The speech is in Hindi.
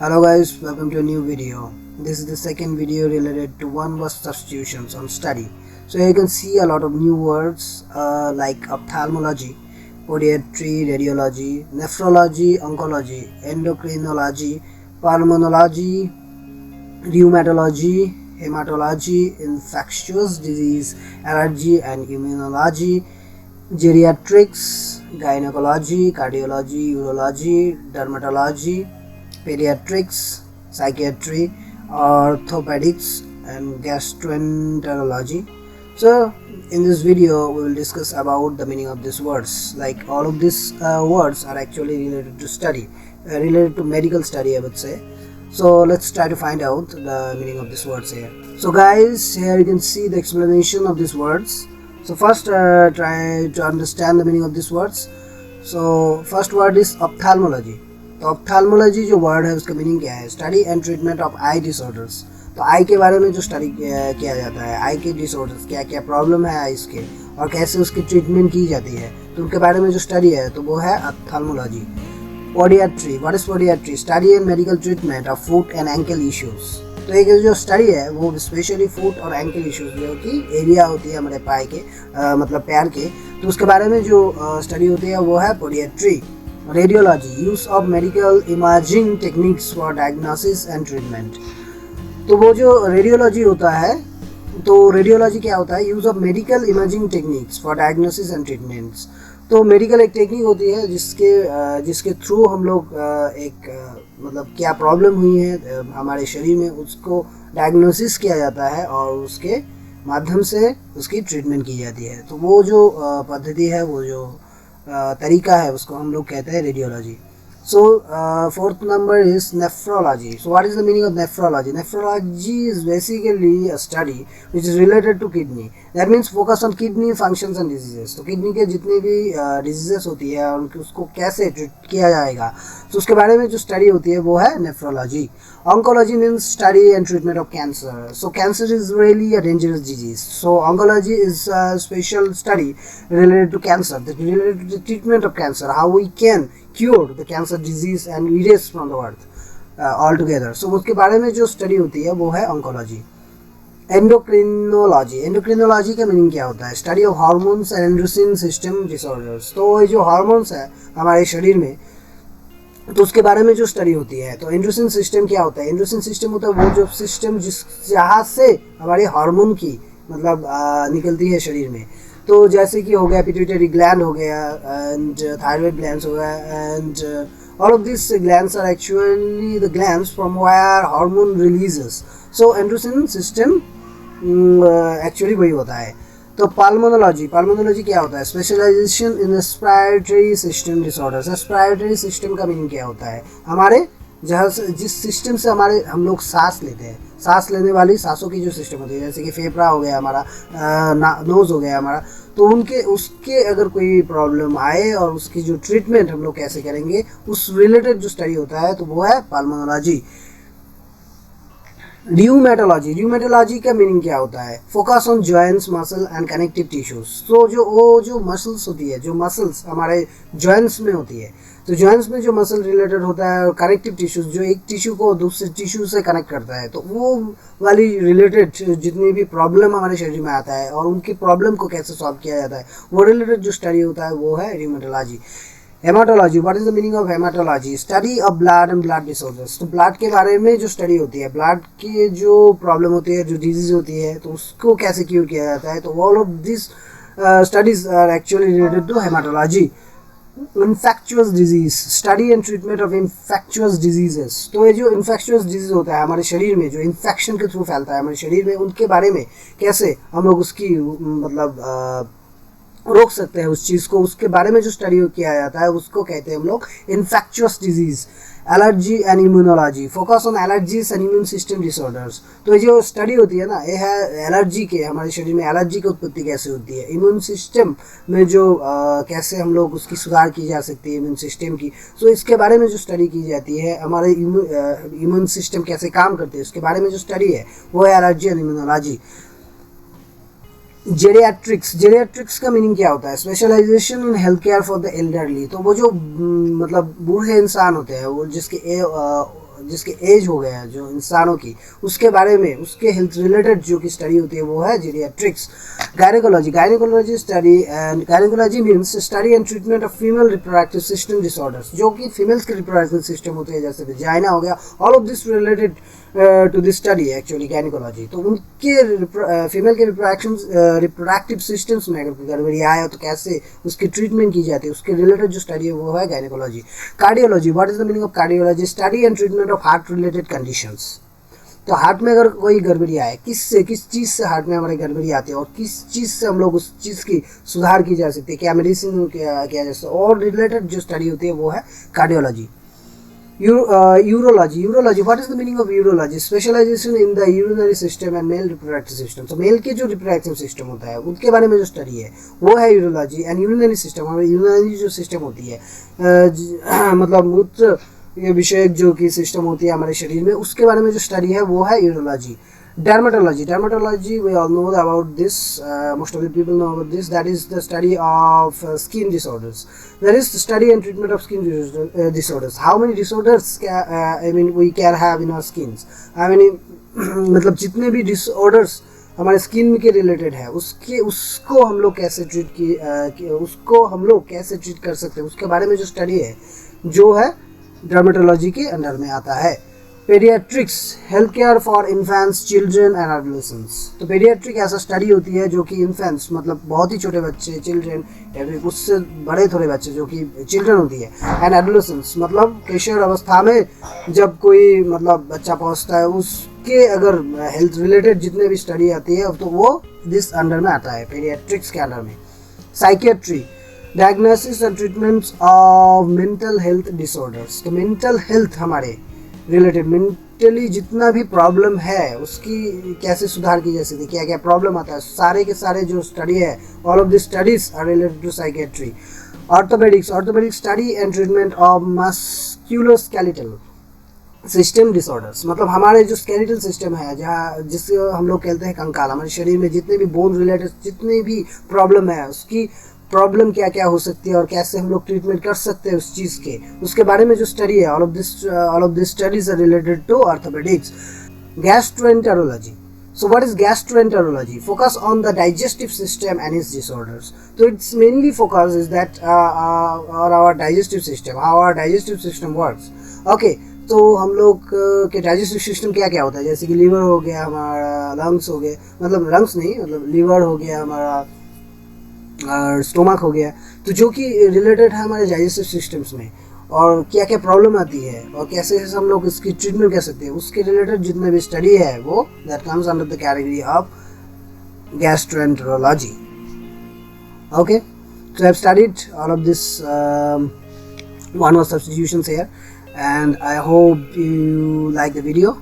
Hello guys, welcome to a new video. This is the second video related to one-word substitutions on study. So here you can see a lot of new words like ophthalmology, podiatry, radiology, nephrology, oncology, endocrinology, pulmonology, rheumatology, hematology, infectious disease, allergy and immunology, geriatrics, gynecology, cardiology, urology, dermatology, pediatrics, psychiatry, orthopedics and gastroenterology. So in this video we will discuss about the meaning of these words. Like all of these words are actually related to study, related to medical study, I would say. So let's try to find out the meaning of these words here. So guys, here you can see the explanation of these words. So first try to understand the meaning of these words. So first word is ophthalmology. तो ऑप्थेल्मोलॉजी जो वर्ड है उसका मीनिंग क्या है? Study and treatment of I disorders. तो आई के बारे में जो स्टडी किया जाता है, आई के डिसऑर्डर्स, क्या क्या प्रॉब्लम है आईज के और कैसे उसकी ट्रीटमेंट की जाती है, तो उनके बारे में जो स्टडी है तो वो है ophthalmology. Podiatry, what is podiatry? Study and medical treatment of foot and ankle issues. तो एक जो स्टडी है वो स्पेशली फुट और एंकल इश्यूज जो कि एरिया होती है हमारे पाए के मतलब पैर के, तो उसके बारे में जो स्टडी होती है वो है podiatry. Radiology, use of medical imaging techniques for diagnosis and treatment. तो वो जो रेडियोलॉजी होता है, तो रेडियोलॉजी क्या होता है? Use of medical imaging techniques for diagnosis and treatments. तो मेडिकल एक टेक्निक होती है जिसके थ्रू हम लोग मतलब क्या प्रॉब्लम हुई है हमारे शरीर में उसको डायग्नोसिस किया जाता है और उसके माध्यम से उसकी ट्रीटमेंट की जाती है। तो वो जो पद्धति है, वो जो तरीका है, उसको हम लोग कहते हैं radiology. So fourth number is nephrology. So what is the meaning of nephrology? Nephrology is basically a study which is related to kidney. That means focus on kidney functions and diseases. तो किडनी के जितनी भी डिजीजेस होती है उनकी उसको कैसे ट्रीट किया जाएगा, तो उसके बारे में जो स्टडी होती है वो है nephrology. Oncology means study and treatment of cancer. So cancer is really a dangerous disease. So oncology is a special study related to cancer, related to the treatment of cancer, how we can cure the cancer disease and erase from the earth altogether. So उसके बारे में जो स्टडी होती है वो है oncology. एंडोक्रिनोलॉजी, एंडोक्रिनोलॉजी का मीनिंग क्या होता है? Study of hormones and endocrine system disorders. तो ये जो हार्मोन्स है हमारे शरीर में, तो उसके बारे में जो स्टडी होती है। तो एंड्रोसिन सिस्टम क्या होता है? एंड्रोसिन सिस्टम होता है वो जो सिस्टम जहाँ से हमारे हार्मोन की मतलब निकलती है शरीर में। तो जैसे कि हो गया पिट्यूटरी ग्लैंड हो गया एंड थायराइड ग्लैंड्स हो गया and all of these glands are actually the glands from where hormone releases. So androgen system actually वही होता है। तो पाल्मोनोलॉजी, पाल्मोनोलॉजी क्या होता है? Specialisation in respiratory system disorders. Respiratory system का मीनिंग क्या होता है? हमारे जहाँ से जिस सिस्टम से हमारे हम लोग सांस लेते हैं, सांस लेने वाली सांसों की जो सिस्टम होती है, जैसे कि फेफड़ा हो गया हमारा, नोज हो गया हमारा, तो उसके अगर कोई प्रॉब्लम आए और उसकी जो ट्रीटमेंट हम लोग कैसे करेंगे, उस रिलेटेड जो स्टडी होता है तो वो है पाल्मोनोलॉजी। र्यूमेटोलॉजी, र्यूमेटोलॉजी का मीनिंग क्या होता है? Focus on joints, muscle and connective tissues. तो जो मसल्स होती है, जो मसल्स हमारे जॉइंट्स में होती है, तो जॉइंट्स में जो मसल रिलेटेड होता है और कनेक्टिव टिश्यूज जो एक टिश्यू को दूसरे टिश्यू से कनेक्ट करता है, तो वो वाली रिलेटेड जितनी भी प्रॉब्लम हमारे शरीर में आता है और उनकी प्रॉब्लम को कैसे सॉल्व किया जाता है, वो रिलेटेड जो स्टडी होता है वो है rheumatology. Haematology, what is the meaning of haematology? Study of blood and blood disorders. तो ब्लड के बारे में जो स्टडी होती है, ब्लड की जो प्रॉब्लम होती है, जो डिजीज होती है, तो उसको कैसे क्योर किया जाता है, तो all of this studies are actually related to haematology. Infectious disease, study and treatment of infectious diseases. तो ये जो इन्फेक्चुअस डिजीज होता है हमारे शरीर में, जो इन्फेक्शन के थ्रू फैलता है हमारे शरीर में, उनके बारे में कैसे हम लोग उसकी मतलब रोक सकते हैं उस चीज़ को, उसके बारे में जो स्टडी किया जाता है उसको कहते हैं हम लोग infectious disease. Allergy and immunology, focus on allergies and immune system disorders. तो ये जो स्टडी होती है ना, ये है एलर्जी के, हमारे शरीर में एलर्जी की उत्पत्ति कैसे होती है, इम्यून सिस्टम में जो कैसे हम लोग उसकी सुधार की जा सकती है इम्यून सिस्टम की। सो इसके बारे में जो स्टडी की जाती है, हमारे इम्यून सिस्टम कैसे काम करते हैं उसके बारे में जो स्टडी है वो है allergy and immunology. Geriatrics, geriatrics का मीनिंग क्या होता है? Specialisation in health care for the elderly. तो वो जो मतलब बूढ़े इंसान होते हैं, वो जिसके जिसके एज हो गया है जो इंसानों की, उसके बारे में, उसके हेल्थ रिलेटेड जो कि स्टडी होती है वो है geriatrics. Gynaecology study, and gynaecology means study and treatment of female reproductive system disorders, जो कि फीमेल्स के रिप्रोडक्टिव सिस्टम होते हैं, जैसे वेजाइना हो गया, all of this related to this study actually gynaecology. तो उनके फीमेल के रिप्रोडक्टिव सिस्टम्स में अगर कोई गड़बड़ी आए तो कैसे उसकी ट्रीटमेंट की जाती है, उसके रिलेटेड जो स्टडी है वो है gynaecology. Cardiology, what is the meaning of cardiology? Study and treatment of heart related conditions. तो हार्ट में अगर कोई गड़बड़ी आए, किस चीज़ से हार्ट में हमारी गड़बड़ी आती है और किस चीज़ से हम लोग उस चीज़ की सुधार की जा सकती है, क्या मेडिसिन किया जा सकता है, और रिलेटेड जो स्टडी होती है वो है cardiology. Urology, what is the meaning of urology? Specialisation in the urinary system and male reproductive system. तो मेल के जो रिप्रोडक्टिव सिस्टम होता है उनके बारे में जो स्टडी है वो है यूरोलॉजी। एंड यूरिनरी सिस्टम, हमारी यूरिनरी जो सिस्टम होती है, मतलब मूत्र ये विषयक जो कि सिस्टम होती है हमारे शरीर में, उसके बारे में जो स्टडी है वो है urology. Dermatology, we all know about this, most of the people know about this, that is the study of skin disorders. That is the study and treatment of skin disorders. How many disorders we can have in our skins? How many मतलब जितने भी disorders हमारे स्किन के रिलेटेड है उसको हम लोग कैसे ट्रीट कर सकते हैं, उसके बारे में जो स्टडी है जो है डर्मेटोलॉजी के अंडर में आता है। Paediatrics, health care for infants, children and adolescents. तो पेडियाट्रिक ऐसा स्टडी होती है जो कि इन्फेंट्स मतलब बहुत ही छोटे बच्चे, चिल्ड्रन या फिर उससे बड़े थोड़े बच्चे जो कि चिल्ड्रन होती है, एंड एडोलेसेंट्स मतलब किशोर अवस्था में जब कोई मतलब बच्चा पहुंचता है, उसके अगर हेल्थ रिलेटेड जितने भी स्टडी आती है तो वो दिस अंडर में आता है, पेडियाट्रिक्स के अंडर में। Psychiatry, diagnosis and treatments of mental health disorders. तो मेंटल हेल्थ हमारे रिलेटेड, मेंटली जितना भी प्रॉब्लम है उसकी कैसे सुधार की जा सकती है, क्या क्या प्रॉब्लम आता है, सारे के सारे जो स्टडी है, all of this studies are related to psychiatry. Orthopaedics study and treatment of musculoskeletal system disorders. मतलब हमारे जो स्केलेटल सिस्टम है, जहाँ जिससे हम लोग कहते हैं कंकाल, हमारे शरीर में जितने भी बोन रिलेटेड जितनी भी प्रॉब्लम है, उसकी प्रॉब्लम क्या क्या हो सकती है और कैसे हम लोग ट्रीटमेंट कर सकते हैं उस चीज़ के, उसके बारे में जो स्टडी है, all of this studies are related to orthopaedics. Gastroenterology, so what is gastroenterology? Focus on the digestive system and its disorders. So its mainly focus is that on our digestive system, how our digestive system works. Okay, तो हम लोग के डाइजेस्टिव सिस्टम क्या क्या होता है, जैसे कि लीवर हो गया हमारा, लंग्स हो गए, मतलब लंग्स नहीं, मतलब लीवर हो गया हमारा, स्टोमक हो गया, तो जो कि रिलेटेड है हमारे डाइजेस्टिव सिस्टम्स में, और क्या क्या प्रॉब्लम आती है और कैसे हम लोग इसकी ट्रीटमेंट कर सकते हैं, उसके रिलेटेड जितने भी स्टडी है वो that comes under the category of gastroenterology. Okay, so I've studied all of this one word substitutions here, and I hope you like the video.